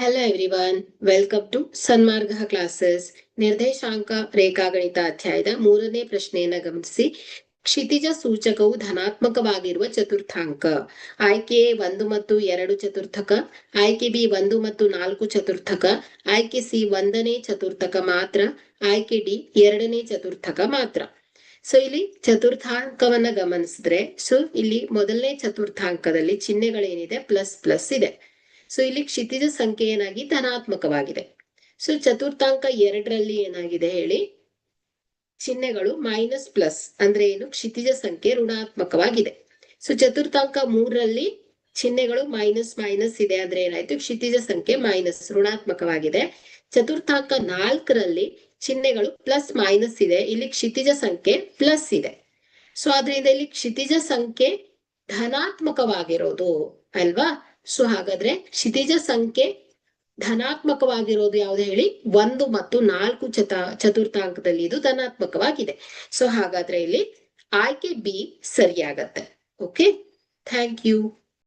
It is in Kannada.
Hello everyone, welcome to Sanmarga classes. ನಿರ್ದೇಶಾಂಕ ರೇಖಾಗಣಿತ ಅಧ್ಯಾಯದ 3ನೇ ಪ್ರಶ್ನೆಯನ್ನ ಗಮನಿಸಿ. ಕ್ಷಿತಿಜ ಸೂಚಕವು ಧನಾತ್ಮಕವಾಗಿರುವ ಚತುರ್ಥಾಂಕ. ಆಯ್ಕೆ 1 ಮತ್ತು 2 ಚತುರ್ಥಕ, ಆಯ್ಕೆ ಬಿ 1 ಮತ್ತು 4 ಚತುರ್ಥಕ, ಆಯ್ಕೆ ಸಿ 1ನೇ ಚತುರ್ಥಕ ಮಾತ್ರ, ಆಯ್ಕೆ ಡಿ 2ನೇ ಚತುರ್ಥಕ ಮಾತ್ರ. ಸೊ ಇಲ್ಲಿ ಚತುರ್ಥಾಂಕವನ್ನ ಗಮನಿಸಿದ್ರೆ, ಸೊ ಇಲ್ಲಿ ಮೊದಲನೇ ಚತುರ್ಥಾಂಕದಲ್ಲಿ ಚಿಹ್ನೆಗಳೇನಿದೆ ಪ್ಲಸ್ ಪ್ಲಸ್ ಇದೆ. ಸೊ ಇಲ್ಲಿ ಕ್ಷಿತಿಜ ಸಂಖ್ಯೆ ಏನಾಗಿ ಧನಾತ್ಮಕವಾಗಿದೆ. ಸೊ ಚತುರ್ಥಾಂಕ 2ರಲ್ಲಿ ಏನಾಗಿದೆ ಹೇಳಿ, ಚಿಹ್ನೆಗಳು ಮೈನಸ್ ಪ್ಲಸ್ ಅಂದ್ರೆ ಏನು, ಕ್ಷಿತಿಜ ಸಂಖ್ಯೆ ಋಣಾತ್ಮಕವಾಗಿದೆ. ಸೊ ಚತುರ್ಥಾಂಕ 3ರಲ್ಲಿ ಚಿಹ್ನೆಗಳು ಮೈನಸ್ ಮೈನಸ್ ಇದೆ ಅಂದ್ರೆ ಏನಾಯ್ತು, ಕ್ಷಿತಿಜ ಸಂಖ್ಯೆ ಮೈನಸ್ ಋಣಾತ್ಮಕವಾಗಿದೆ. ಚತುರ್ಥಾಂಕ 4ರಲ್ಲಿ ಚಿಹ್ನೆಗಳು ಪ್ಲಸ್ ಮೈನಸ್ ಇದೆ, ಇಲ್ಲಿ ಕ್ಷಿತಿಜ ಸಂಖ್ಯೆ ಪ್ಲಸ್ ಇದೆ. ಸೊ ಆದ್ರಿಂದ ಇಲ್ಲಿ ಕ್ಷಿತಿಜ ಸಂಖ್ಯೆ ಧನಾತ್ಮಕವಾಗಿರೋದು ಅಲ್ವಾ. ಸೊ ಹಾಗಾದ್ರೆ ಕ್ಷಿತಿಜ ಸಂಖ್ಯೆ ಧನಾತ್ಮಕವಾಗಿರೋದು ಯಾವ್ದು ಹೇಳಿ, 1 ಮತ್ತು 4 ಚತುರ್ಥಾಂಕದಲ್ಲಿ ಇದು ಧನಾತ್ಮಕವಾಗಿದೆ. ಸೊ ಹಾಗಾದ್ರೆ ಇಲ್ಲಿ ಆಯ್ಕೆ ಬಿ ಸರಿಯಾಗತ್ತೆ. Okay, thank you.